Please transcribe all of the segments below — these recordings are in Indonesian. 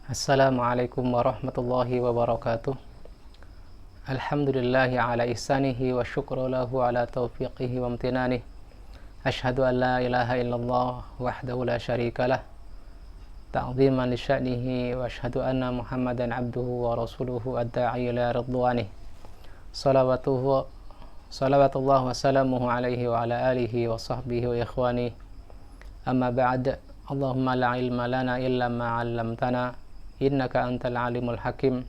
Assalamualaikum warahmatullahi wabarakatuh. Alhamdulillahi ala ihsanihi wa syukru lahu ala taufiqihi wa amtinanih. Ashhadu an la ilaha illallah wahdahu la syarika lah ta'ziman li sya'nihi wa ashhadu anna Muhammadan abduhu wa rasuluhu ad-da'i ila ridwanih. Salawatullah wa salamuhu alaihi wa ala alihi wa sahbihi wa ikhwani. Amma ba'd. Allahumma la ilma lana illa ma 'allamtana innaka antal alimul hakim.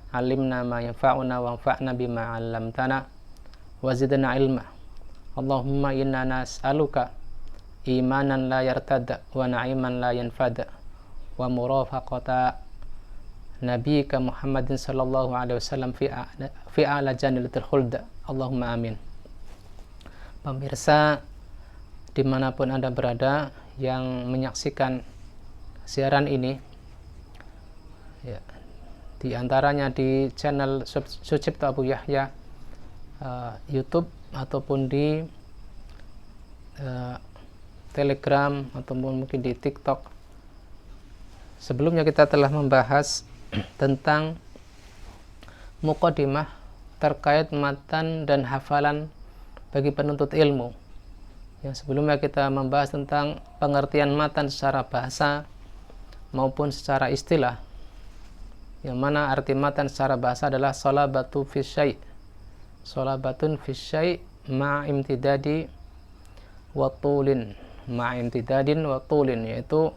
Alimna ma yanfa'una wanfa'na bima 'allamtana wa zidna ilma. Allahumma inna nas'aluka imanan la yartad wa na'iman la yanfad wa murafaqata nabiyyika Muhammadin sallallahu alaihi wasallam fi a'la jannatil khuld. Allahumma amin. Pemirsa dimanapun Anda berada yang menyaksikan siaran ini, ya, di antaranya di channel Sucipto Abu Yahya YouTube ataupun di Telegram ataupun mungkin di TikTok. Sebelumnya kita telah membahas tentang muqaddimah terkait matan dan hafalan bagi penuntut ilmu. Yang sebelumnya kita membahas tentang pengertian matan secara bahasa maupun secara istilah, yang mana arti matan secara bahasa adalah salabatun fi syai' ma'imtidadi wa tulin, yaitu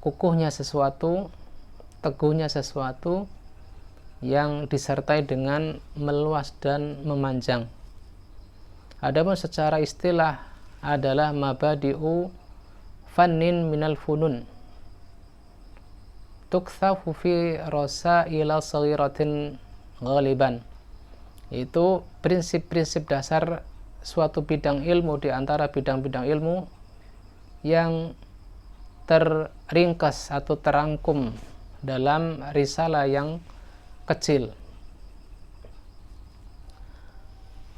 kukuhnya sesuatu, teguhnya sesuatu yang disertai dengan meluas dan memanjang. Adapun secara istilah adalah mabadi'u fannin minal funun tukthafu fi rasaila saghiratin ghaliban, itu prinsip-prinsip dasar suatu bidang ilmu di antara bidang-bidang ilmu yang terringkas atau terangkum dalam risalah yang kecil.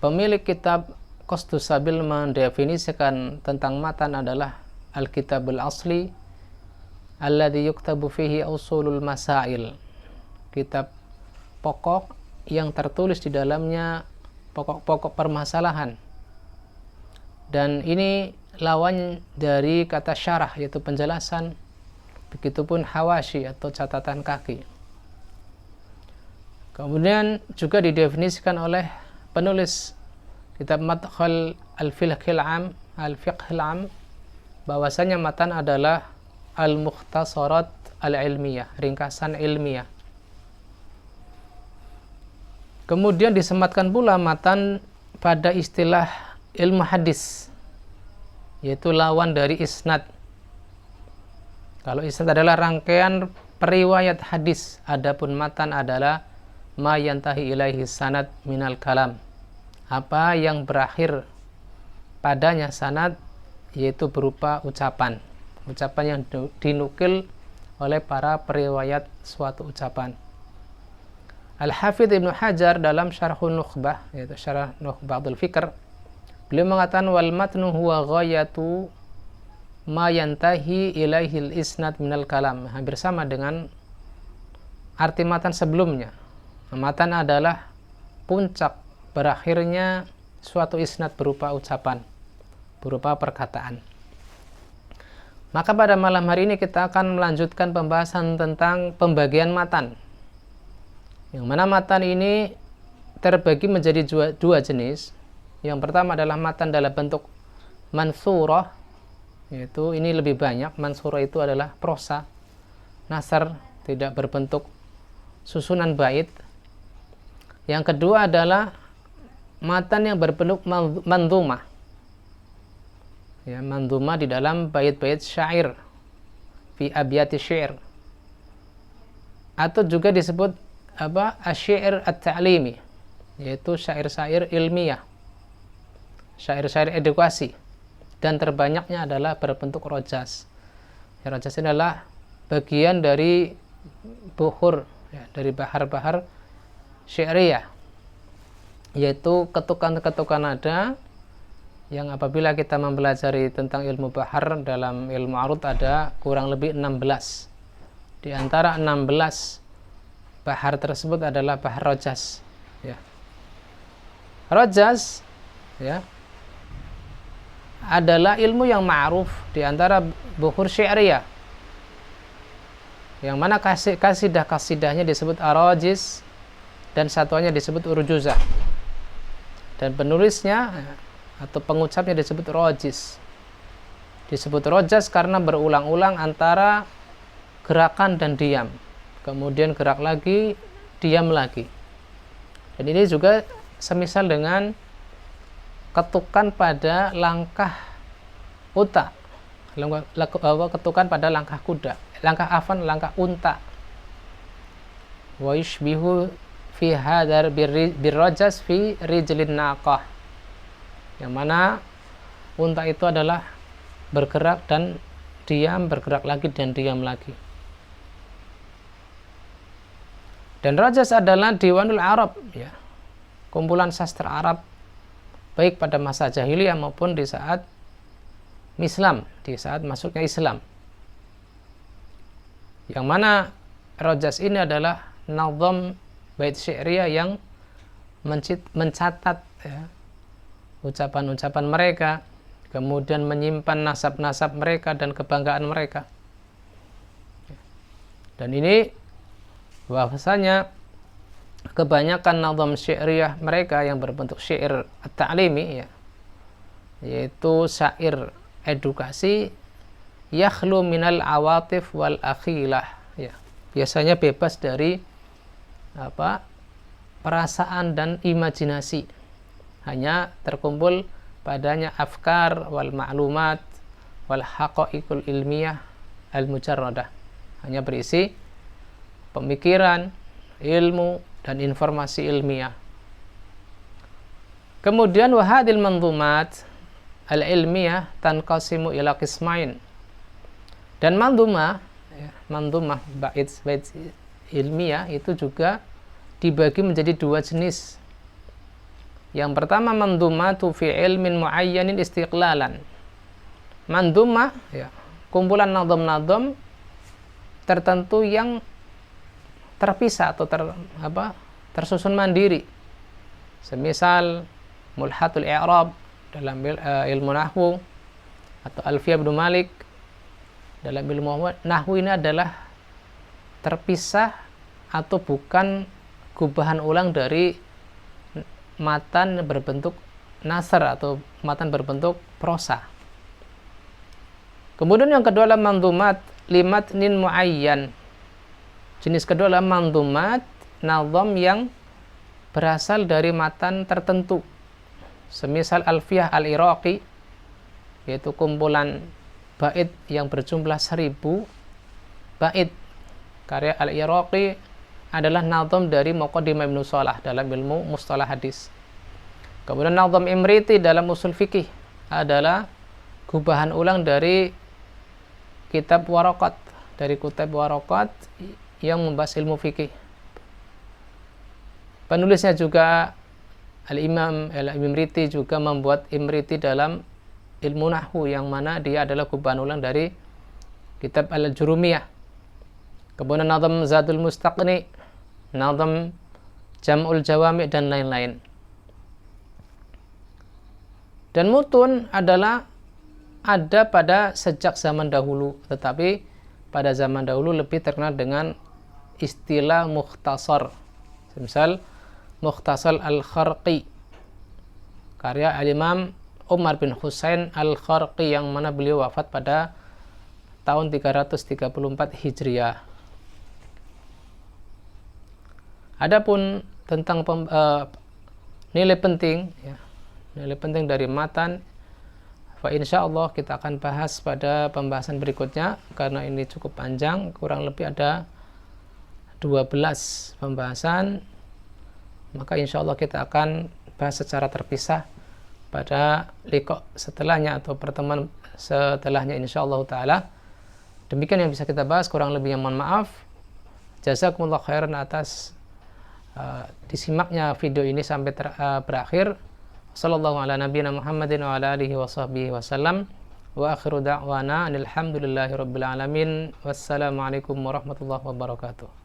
Pemilik kitab Qasdus Sabil mendefinisikan tentang matan adalah Al-Kitabul Asli alladhi yuktabu fihi usulul masail, kitab pokok yang tertulis di dalamnya pokok-pokok permasalahan. Dan ini lawan dari kata syarah, yaitu penjelasan, begitupun hawashi atau catatan kaki. Kemudian juga didefinisikan oleh penulis kitab Madkhal al-Fiqhil Am bahwasanya matan adalah al-mukhtasarat al-ilmiyah, ringkasan ilmiah. Kemudian disematkan pula matan pada istilah ilmu hadis, yaitu lawan dari isnad. Kalau isnad adalah rangkaian periwayat hadis, adapun matan adalah ma yantahi ilaihi sanad minal kalam, apa yang berakhir padanya sanad, yaitu berupa ucapan yang dinukil oleh para periwayat suatu ucapan. Al-Hafidh Ibnu Hajar dalam Syarhun Nukhbah, yaitu Syarah Nukhbatul Fikr, beliau mengatakan wal matnu huwa ghayatu ma yantahi ilaihil isnad minal kalam, hampir sama dengan arti matan sebelumnya. Matan adalah puncak berakhirnya suatu isnad berupa ucapan, berupa perkataan. Maka pada malam hari ini kita akan melanjutkan pembahasan tentang pembagian matan, yang mana matan ini terbagi menjadi dua jenis. Yang pertama adalah matan dalam bentuk mansurah, yaitu ini lebih banyak. Mansurah itu adalah prosa, nasar, tidak berbentuk susunan bait. Yang kedua adalah matan yang berbentuk mandhumah, ya, mandhumah di dalam bait-bait syair, fi abyati syair, atau juga disebut asyair at-ta'limi, yaitu syair-syair ilmiah, syair-syair edukasi, dan terbanyaknya adalah berbentuk rojas. Ya, rojas ini adalah bagian dari buhur, ya, dari bahar-bahar syairiyah, yaitu ketukan-ketukan nada yang apabila kita mempelajari tentang ilmu bahar dalam ilmu arud ada kurang lebih 16 Di antara 16 bahar tersebut adalah bahar Rojas, ya. Rojas, ya, adalah ilmu yang ma'ruf di antara bukhur syi'riyah, yang mana kasidah-kasidahnya disebut arajis dan satuannya disebut urjuzah, dan penulisnya atau pengucapnya disebut rojis. Disebut rojas karena berulang-ulang antara gerakan dan diam, kemudian gerak lagi, diam lagi. Dan ini juga semisal dengan ketukan pada langkah unta, ketukan pada langkah kuda, langkah unta. Wa yushbihu fi hadar birrojas fi rijlin naqah, yang mana unta itu adalah bergerak dan diam, bergerak lagi dan diam lagi. Dan rojas adalah diwanul Arab, ya, kumpulan sastra Arab baik pada masa jahiliyah maupun di saat Islam, di saat masuknya Islam. Yang mana rojas ini adalah nazam bait syi'riyah yang mencatat, ya, ucapan-ucapan mereka, kemudian menyimpan nasab-nasab mereka dan kebanggaan mereka. Dan ini bahwasanya kebanyakan nazam syi'riyah mereka yang berbentuk syair at-ta'limi, ya, yaitu syair edukasi, yakhlu minal awatif wal akhilah, ya, biasanya bebas dari perasaan dan imajinasi, hanya terkumpul padanya afkar wal ma'lumat wal haqa'iqul ilmiyah al mujarradah, hanya berisi pemikiran, ilmu, dan informasi ilmiah. Kemudian wahadil manzumat al-ilmiyah tanqasimu ila qismain. Dan manzumah, ya, manzumah bait ilmiah itu juga dibagi menjadi dua jenis. Yang pertama manzumatu fi ilmin muayyanin istiqlalan. Manzumah, ya, kumpulan nazam-nazam tertentu yang terpisah atau tersusun mandiri. Semisal mulhatul i'rab dalam ilmu nahwu, atau Alfiyah bin Malik dalam ilmu nahwu, ini adalah terpisah atau bukan gubahan ulang dari matan berbentuk nasr atau matan berbentuk prosa. Kemudian yang kedua adalah manzumat limatnin muayyan. Jenis kedua adalah manzumat nazam yang berasal dari matan tertentu. Semisal Alfiyah al-Iraqi, yaitu kumpulan bait yang berjumlah 1000 bait. Karya al-Iraqi adalah nazam dari Muqaddimah Ibnu Shalah dalam ilmu mustalah hadis. Kemudian nazam Imriti dalam usul fikih adalah gubahan ulang dari kitab Waraqat, dari kitab Waraqat yang membahas ilmu fikih. Penulisnya juga Al-Imam Imriti juga membuat Imriti dalam ilmu nahwu, yang mana dia adalah gubahan ulang dari kitab Al-Jurumiyah. Kemudian nazam Zadul Mustaqni, nazam Jam'ul Jawami, dan lain-lain. Dan mutun adalah ada pada sejak zaman dahulu, tetapi pada zaman dahulu lebih terkenal dengan istilah mukhtasar. Misal Mukhtasar Al-Kharqi, karya Al-Imam Umar bin Husain Al-Kharqi, yang mana beliau wafat pada tahun 334 Hijriah. Adapun tentang nilai penting, ya, nilai penting dari matan, insyaallah kita akan bahas pada pembahasan berikutnya, karena ini cukup panjang, kurang lebih ada 12 pembahasan, maka insyaallah kita akan bahas secara terpisah pada liqa setelahnya atau pertemuan setelahnya insyaallah taala. Demikian yang bisa kita bahas, kurang lebihnya mohon maaf. Jazakumullah khairan atas disimaknya video ini sampai berakhir. Sallallahu ala nabiyina Muhammadin wa ala alihi wa sahbihi wasallam. Wa akhiru da'wana alhamdulillahi rabbil alamin. Wassalamualaikum warahmatullahi wabarakatuh.